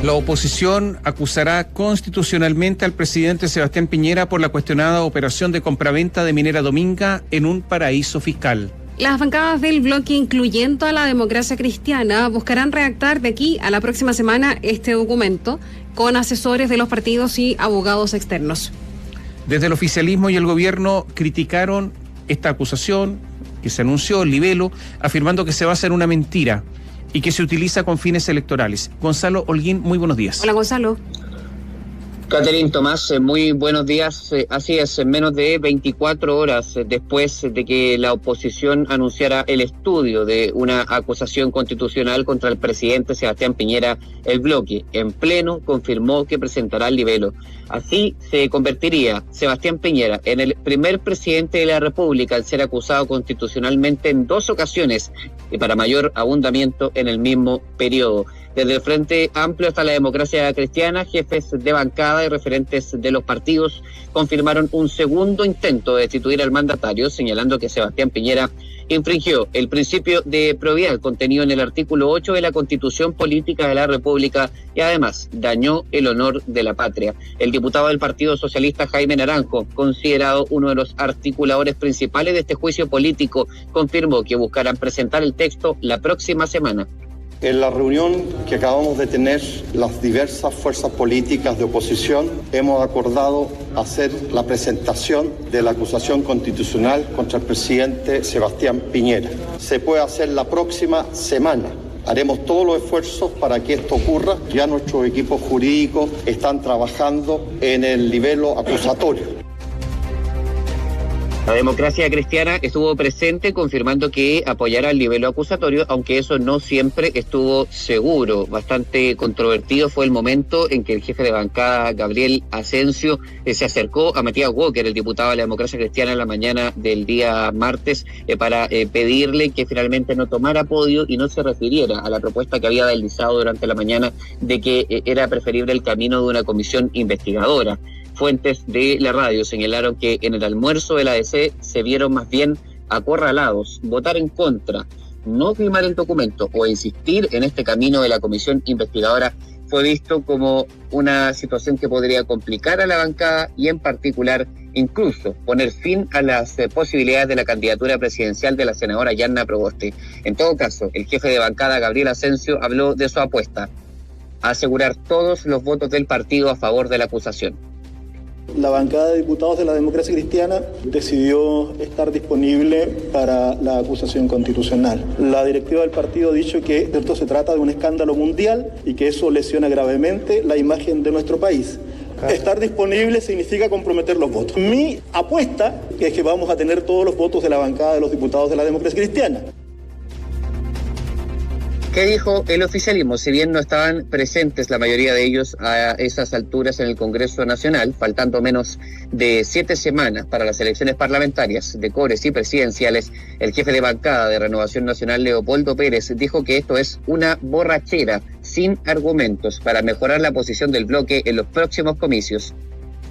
La oposición acusará constitucionalmente al presidente Sebastián Piñera por la cuestionada operación de compraventa de Minera Dominga en un paraíso fiscal. Las bancadas del bloque, incluyendo a la Democracia Cristiana, buscarán redactar de aquí a la próxima semana este documento con asesores de los partidos y abogados externos. Desde el oficialismo y el gobierno criticaron esta acusación que se anunció, el libelo, afirmando que se basa en una mentira y que se utiliza con fines electorales. Gonzalo Holguín, muy buenos días. Hola, Gonzalo. Catherine Tomás, muy buenos días. Así es, en menos de 24 horas después de que la oposición anunciara el estudio de una acusación constitucional contra el presidente Sebastián Piñera, el bloque en pleno confirmó que presentará el libelo. Así se convertiría Sebastián Piñera en el primer presidente de la República al ser acusado constitucionalmente en 2 ocasiones y para mayor abundamiento en el mismo periodo. Desde el Frente Amplio hasta la Democracia Cristiana, jefes de bancada y referentes de los partidos confirmaron un segundo intento de destituir al mandatario, señalando que Sebastián Piñera infringió el principio de probidad contenido en el artículo 8 de la Constitución Política de la República y además dañó el honor de la patria. El diputado del Partido Socialista Jaime Naranjo, considerado uno de los articuladores principales de este juicio político, confirmó que buscarán presentar el texto la próxima semana. En la reunión que acabamos de tener, las diversas fuerzas políticas de oposición hemos acordado hacer la presentación de la acusación constitucional contra el presidente Sebastián Piñera. Se puede hacer la próxima semana. Haremos todos los esfuerzos para que esto ocurra. Ya nuestros equipos jurídicos están trabajando en el libelo acusatorio. La Democracia Cristiana estuvo presente confirmando que apoyará el libelo acusatorio, aunque eso no siempre estuvo seguro. Bastante controvertido fue el momento en que el jefe de bancada, Gabriel Asensio, se acercó a Matías Walker, el diputado de la Democracia Cristiana, en la mañana del día martes, para pedirle que finalmente no tomara podio y no se refiriera a la propuesta que había deslizado durante la mañana de que era preferible el camino de una comisión investigadora. Fuentes de la radio señalaron que en el almuerzo de la ADC se vieron más bien acorralados. Votar en contra, no firmar el documento o insistir en este camino de la comisión investigadora fue visto como una situación que podría complicar a la bancada y en particular incluso poner fin a las posibilidades de la candidatura presidencial de la senadora Yanna Proboste. En todo caso, el jefe de bancada, Gabriel Asensio, habló de su apuesta: asegurar todos los votos del partido a favor de la acusación. La bancada de diputados de la Democracia Cristiana decidió estar disponible para la acusación constitucional. La directiva del partido ha dicho que esto se trata de un escándalo mundial y que eso lesiona gravemente la imagen de nuestro país. Estar disponible significa comprometer los votos. Mi apuesta es que vamos a tener todos los votos de la bancada de los diputados de la Democracia Cristiana. ¿Qué dijo el oficialismo? Si bien no estaban presentes la mayoría de ellos a esas alturas en el Congreso Nacional, faltando menos de 7 semanas para las elecciones parlamentarias, de cores y presidenciales, el jefe de bancada de Renovación Nacional, Leopoldo Pérez, dijo que esto es una borrachera sin argumentos para mejorar la posición del bloque en los próximos comicios.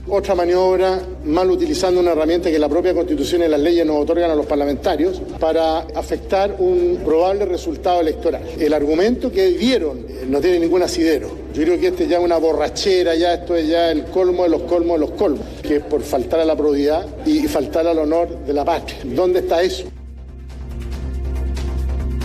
Otra maniobra, mal utilizando una herramienta que la propia Constitución y las leyes nos otorgan a los parlamentarios para afectar un probable resultado electoral. El argumento que dieron no tiene ningún asidero. Yo creo que este ya es una borrachera, ya esto es ya el colmo de los colmos de los colmos, que es por faltar a la probidad y faltar al honor de la patria. ¿Dónde está eso?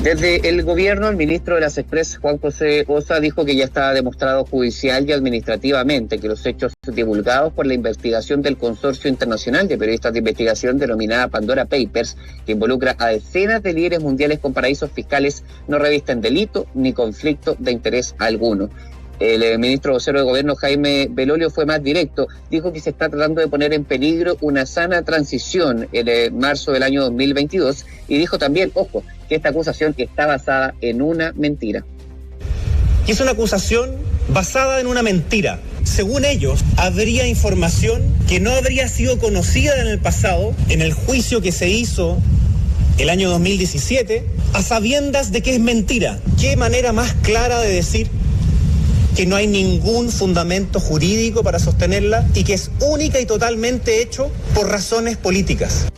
Desde el gobierno, el ministro de las Express, Juan José Ossa, dijo que ya está demostrado judicial y administrativamente que los hechos divulgados por la investigación del Consorcio Internacional de Periodistas de Investigación denominada Pandora Papers, que involucra a decenas de líderes mundiales con paraísos fiscales, no revisten delito ni conflicto de interés alguno. El ministro vocero de gobierno, Jaime Belolio, fue más directo. Dijo que se está tratando de poner en peligro una sana transición en marzo del año 2022 y dijo también, ojo, que esta acusación está basada en una mentira. Y es una acusación basada en una mentira. Según ellos, habría información que no habría sido conocida en el pasado, en el juicio que se hizo el año 2017, a sabiendas de que es mentira. ¿Qué manera más clara de decir que no hay ningún fundamento jurídico para sostenerla y que es única y totalmente hecho por razones políticas?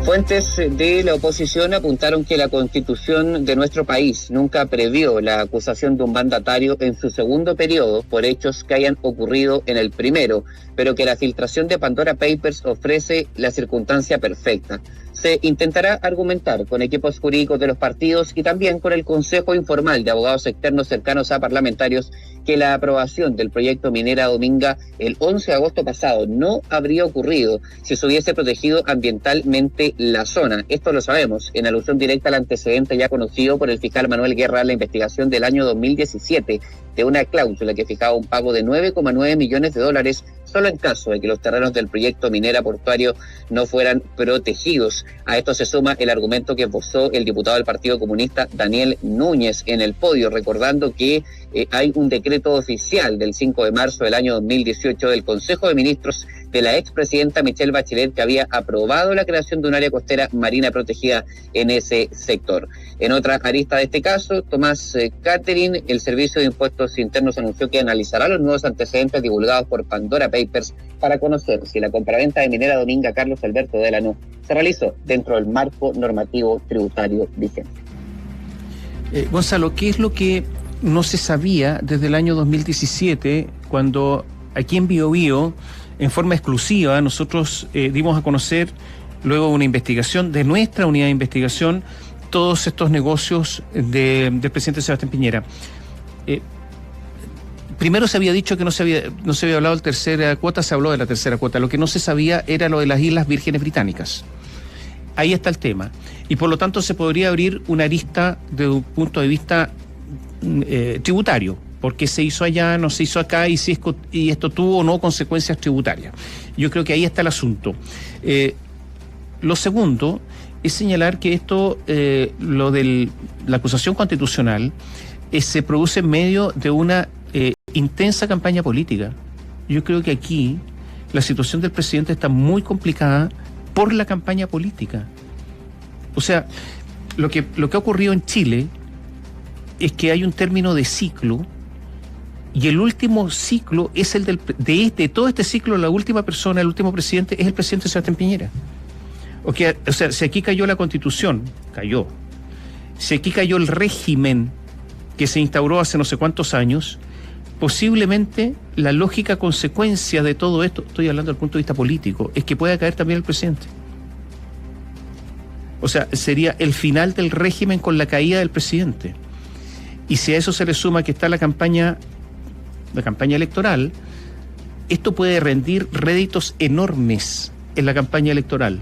Fuentes de la oposición apuntaron que la Constitución de nuestro país nunca previó la acusación de un mandatario en su segundo periodo por hechos que hayan ocurrido en el primero, pero que la filtración de Pandora Papers ofrece la circunstancia perfecta. Se intentará argumentar con equipos jurídicos de los partidos y también con el Consejo Informal de Abogados Externos cercanos a parlamentarios que la aprobación del proyecto Minera Dominga el 11 de agosto pasado no habría ocurrido si se hubiese protegido ambientalmente la zona. Esto lo sabemos, en alusión directa al antecedente ya conocido por el fiscal Manuel Guerra en la investigación del año 2017 de una cláusula que fijaba un pago de $9,9 millones solo en caso de que los terrenos del proyecto minera portuario no fueran protegidos. A esto se suma el argumento que esbozó el diputado del Partido Comunista Daniel Núñez en el podio, recordando que hay un decreto oficial del 5 de marzo del año 2018 del Consejo de Ministros de la expresidenta Michelle Bachelet que había aprobado la creación de un área costera marina protegida en ese sector. En otra arista de este caso, Tomás Catherine, el Servicio de Impuestos Internos anunció que analizará los nuevos antecedentes divulgados por Pandora Papers para conocer si la compraventa de Minera Dominga Carlos Alberto Delano se realizó dentro del marco normativo tributario vigente. Gonzalo, ¿qué es lo que no se sabía desde el año 2017 cuando aquí en Biobío, en forma exclusiva, nosotros dimos a conocer, luego de una investigación de nuestra unidad de investigación, todos estos negocios del presidente Sebastián Piñera? Primero se había dicho que no se había hablado de la tercera cuota, se habló de la tercera cuota. Lo que no se sabía era lo de las Islas Vírgenes Británicas. Ahí está el tema. Y por lo tanto se podría abrir una arista desde un punto de vista tributario. ¿Por qué se hizo allá, no se hizo acá y esto tuvo o no consecuencias tributarias? Yo creo que ahí está el asunto. Lo segundo es señalar que esto, lo de la acusación constitucional, se produce en medio de una intensa campaña política. Yo creo que aquí la situación del presidente está muy complicada por la campaña política. O sea, lo que ha ocurrido en Chile es que hay un término de ciclo y el último ciclo es el de todo este ciclo, la última persona, el último presidente es el presidente Sebastián Piñera. O sea, si aquí cayó la Constitución, si aquí cayó el régimen que se instauró hace no sé cuántos años, posiblemente la lógica consecuencia de todo esto, estoy hablando desde el punto de vista político, es que pueda caer también el presidente. O sea, sería el final del régimen con la caída del presidente. Y si a eso se le suma que está la campaña electoral, esto puede rendir réditos enormes en la campaña electoral.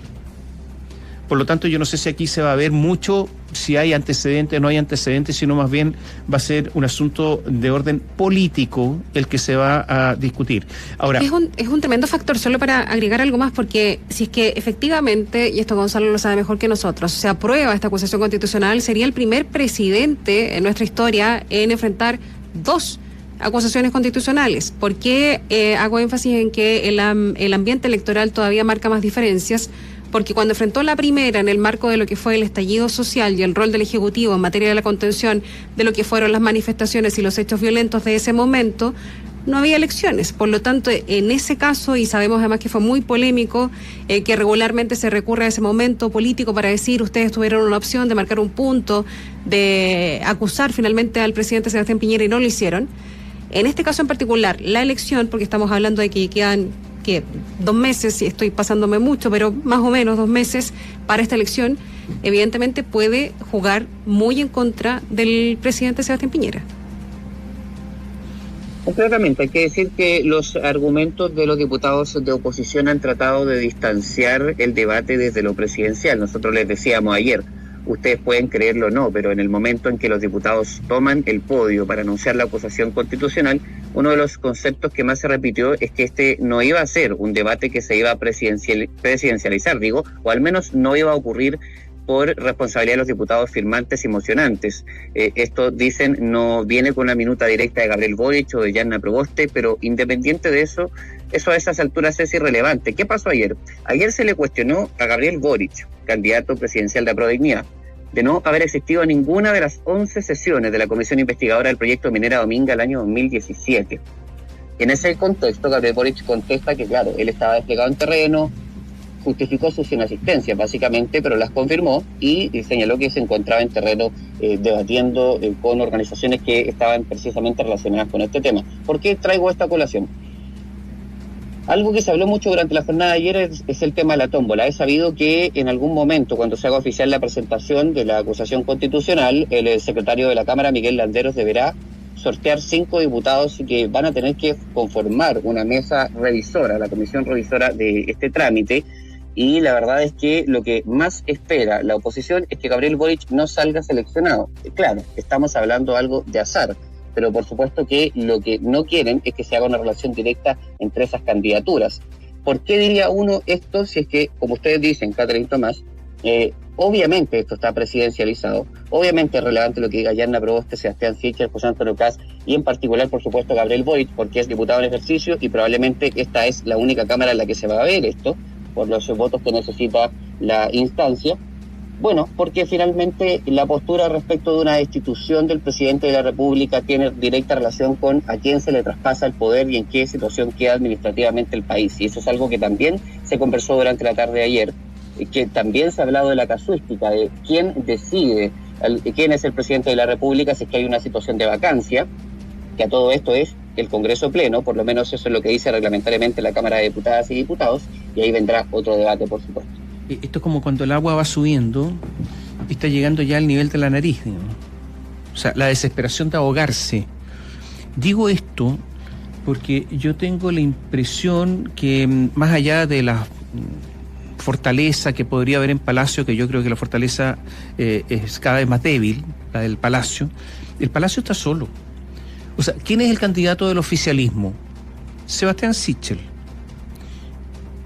Por lo tanto, yo no sé si aquí se va a ver mucho, si hay antecedentes o no hay antecedentes, sino más bien va a ser un asunto de orden político el que se va a discutir. Ahora, es un tremendo factor, solo para agregar algo más, porque si es que efectivamente, y esto Gonzalo lo sabe mejor que nosotros, se aprueba esta acusación constitucional, sería el primer presidente en nuestra historia en enfrentar dos acusaciones constitucionales. ¿Por qué hago énfasis en que el ambiente electoral todavía marca más diferencias? Porque cuando enfrentó la primera en el marco de lo que fue el estallido social y el rol del Ejecutivo en materia de la contención de lo que fueron las manifestaciones y los hechos violentos de ese momento, no había elecciones. Por lo tanto, en ese caso, y sabemos además que fue muy polémico, que regularmente se recurre a ese momento político para decir ustedes tuvieron una opción de marcar un punto, de acusar finalmente al presidente Sebastián Piñera y no lo hicieron. En este caso en particular, la elección, porque estamos hablando de que quedan 2 meses, y estoy pasándome mucho, pero más o menos 2 meses para esta elección, evidentemente puede jugar muy en contra del presidente Sebastián Piñera. Completamente. Hay que decir que los argumentos de los diputados de oposición han tratado de distanciar el debate desde lo presidencial. Nosotros les decíamos ayer, ustedes pueden creerlo o no, pero en el momento en que los diputados toman el podio para anunciar la acusación constitucional, uno de los conceptos que más se repitió es que este no iba a ser un debate que se iba a presidencializar, o al menos no iba a ocurrir por responsabilidad de los diputados firmantes y mocionantes. Esto, dicen, no viene con una minuta directa de Gabriel Boric o de Yanna Proboste, pero independiente de eso a esas alturas es irrelevante. ¿Qué pasó ayer? Ayer se le cuestionó a Gabriel Boric, candidato presidencial de Aprodignidad, de no haber existido ninguna de las 11 sesiones de la comisión investigadora del proyecto Minera Dominga el año 2017. En ese contexto, Gabriel Boric contesta que, claro, él estaba desplegado en terreno, justificó sus inasistencias básicamente, pero las confirmó y señaló que se encontraba en terreno debatiendo con organizaciones que estaban precisamente relacionadas con este tema. ¿Por qué traigo esta colación? Algo que se habló mucho durante la jornada de ayer es el tema de la tómbola. He sabido que en algún momento, cuando se haga oficial la presentación de la acusación constitucional, el secretario de la Cámara, Miguel Landeros, deberá sortear 5 diputados y que van a tener que conformar una mesa revisora, la comisión revisora de este trámite. Y la verdad es que lo que más espera la oposición es que Gabriel Boric no salga seleccionado. Claro, estamos hablando algo de azar, pero por supuesto que lo que no quieren es que se haga una relación directa entre esas candidaturas. ¿Por qué diría uno esto si es que, como ustedes dicen, Catherine Tomás, obviamente esto está presidencializado, obviamente es relevante lo que diga Yarna Proboste, Sebastián Sichel, José Antonio Kast y en particular, por supuesto, Gabriel Boric, porque es diputado en ejercicio y probablemente esta es la única Cámara en la que se va a ver esto, por los votos que necesita la instancia? Bueno, porque finalmente la postura respecto de una destitución del presidente de la República tiene directa relación con a quién se le traspasa el poder y en qué situación queda administrativamente el país. Y eso es algo que también se conversó durante la tarde de ayer, que también se ha hablado de la casuística, de quién decide, quién es el presidente de la República si es que hay una situación de vacancia, que a todo esto es el Congreso Pleno, por lo menos eso es lo que dice reglamentariamente la Cámara de Diputadas y Diputados, y ahí vendrá otro debate, por supuesto. Esto es como cuando el agua va subiendo y está llegando ya al nivel de la nariz, digamos. O sea, la desesperación de ahogarse. Digo esto porque yo tengo la impresión que más allá de la fortaleza que podría haber en Palacio, que yo creo que la fortaleza es cada vez más débil, la del Palacio, el Palacio está solo. O sea, ¿quién es el candidato del oficialismo? Sebastián Sichel.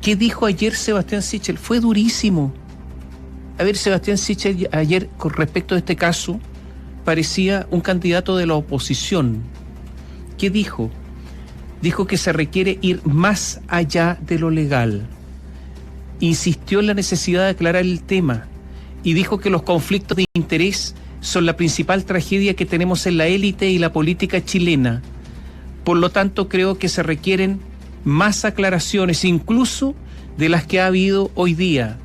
¿Qué dijo ayer Sebastián Sichel? Fue durísimo. A ver, Sebastián Sichel ayer, con respecto a este caso, parecía un candidato de la oposición. ¿Qué dijo? Dijo que se requiere ir más allá de lo legal. Insistió en la necesidad de aclarar el tema y dijo que los conflictos de interés son la principal tragedia que tenemos en la élite y la política chilena. Por lo tanto, creo que se requieren más aclaraciones, incluso de las que ha habido hoy día.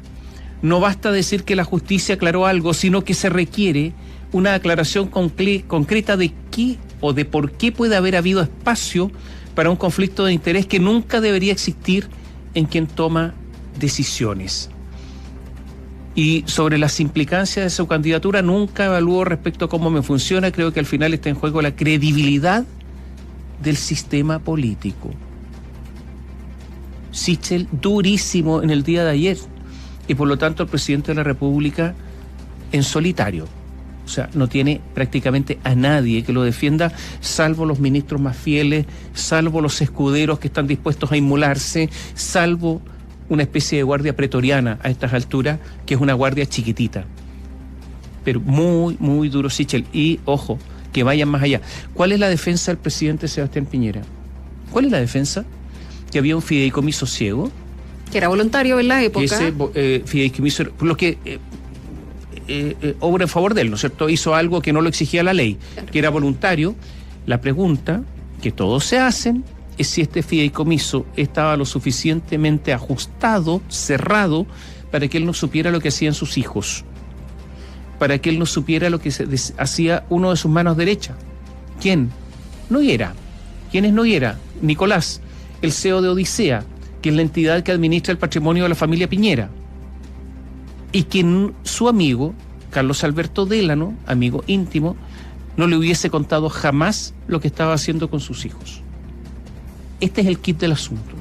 No basta decir que la justicia aclaró algo, sino que se requiere una aclaración concreta de qué o de por qué puede haber habido espacio para un conflicto de interés que nunca debería existir en quien toma decisiones. Y sobre las implicancias de su candidatura nunca evalúo respecto a cómo me funciona. Creo que al final está en juego la credibilidad del sistema político. Sichel durísimo en el día de ayer y por lo tanto el presidente de la República en solitario. O sea, no tiene prácticamente a nadie que lo defienda, salvo los ministros más fieles, salvo los escuderos que están dispuestos a inmolarse, salvo una especie de guardia pretoriana a estas alturas, que es una guardia chiquitita. Pero muy, muy duro Sichel. Y, ojo, que vayan más allá. ¿Cuál es la defensa del presidente Sebastián Piñera? ¿Cuál es la defensa? Que había un fideicomiso ciego. Que era voluntario en la época. Ese fideicomiso, por lo que obra en favor de él, ¿no es cierto? Hizo algo que no lo exigía la ley, claro, que era voluntario. La pregunta que todos se hacen es si este fideicomiso estaba lo suficientemente ajustado, cerrado, para que él no supiera lo que hacían sus hijos, para que él no supiera lo que hacía uno de sus manos derechas. ¿Quién? Noguera. ¿Quién es Noguera? Nicolás, el CEO de Odisea, que es la entidad que administra el patrimonio de la familia Piñera, y que su amigo, Carlos Alberto Délano, amigo íntimo, no le hubiese contado jamás lo que estaba haciendo con sus hijos. Este es el kit del asunto.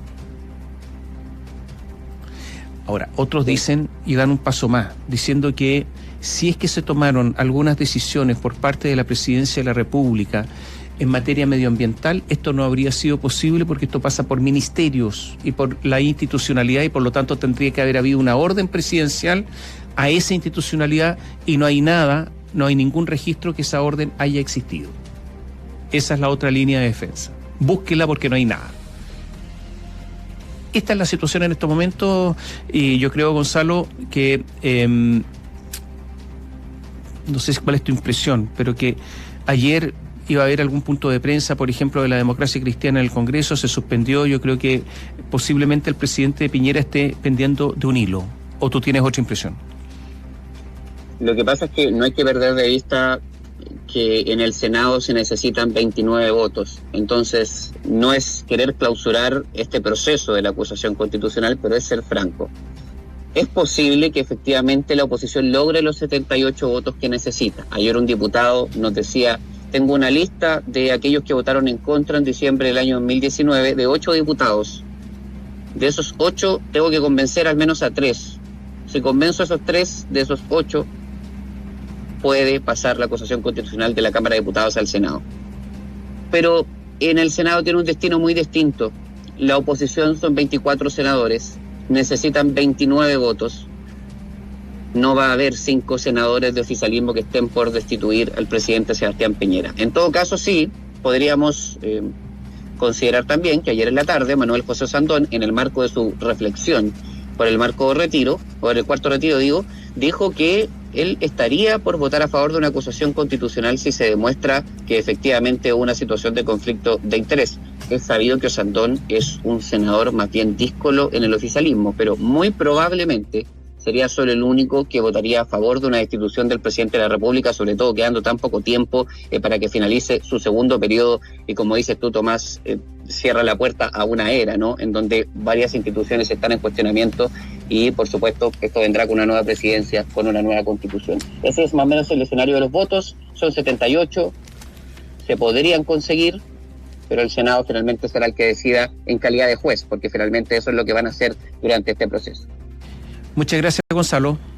Ahora, otros dicen y dan un paso más, diciendo que si es que se tomaron algunas decisiones por parte de la Presidencia de la República en materia medioambiental, esto no habría sido posible porque esto pasa por ministerios y por la institucionalidad y por lo tanto tendría que haber habido una orden presidencial a esa institucionalidad y no hay nada, no hay ningún registro que esa orden haya existido. Esa es la otra línea de defensa. Búsquela porque no hay nada. Esta es la situación en estos momentos y yo creo, Gonzalo, que no sé cuál es tu impresión, pero que ayer iba a haber algún punto de prensa, por ejemplo, de la Democracia Cristiana en el Congreso, se suspendió. Yo creo que posiblemente el presidente Piñera esté pendiendo de un hilo. ¿O tú tienes otra impresión? Lo que pasa es que no hay que perder de vista que en el Senado se necesitan 29 votos. Entonces, no es querer clausurar este proceso de la acusación constitucional, pero es ser franco. Es posible que efectivamente la oposición logre los 78 votos que necesita. Ayer un diputado nos decía, tengo una lista de aquellos que votaron en contra en diciembre del año 2019 de 8 diputados. De esos 8 tengo que convencer al menos a 3. Si convenzo a esos 3 de esos 8, puede pasar la acusación constitucional de la Cámara de Diputados al Senado. Pero en el Senado tiene un destino muy distinto. La oposición son 24 senadores, necesitan 29 votos. No va a haber 5 senadores de oficialismo que estén por destituir al presidente Sebastián Piñera. En todo caso, sí, podríamos considerar también que ayer en la tarde Manuel José Sandón, en el marco de su reflexión por el marco retiro, por el cuarto retiro dijo que él estaría por votar a favor de una acusación constitucional si se demuestra que efectivamente hubo una situación de conflicto de interés. Es sabido que Sandón es un senador más bien díscolo en el oficialismo, pero muy probablemente sería solo el único que votaría a favor de una destitución del presidente de la República, sobre todo quedando tan poco tiempo para que finalice su segundo periodo y, como dices tú, Tomás, cierra la puerta a una era, ¿no?, en donde varias instituciones están en cuestionamiento y, por supuesto, esto vendrá con una nueva presidencia, con una nueva constitución. Ese es más o menos el escenario de los votos. Son 78, se podrían conseguir, pero el Senado finalmente será el que decida en calidad de juez, porque finalmente eso es lo que van a hacer durante este proceso. Muchas gracias, Gonzalo.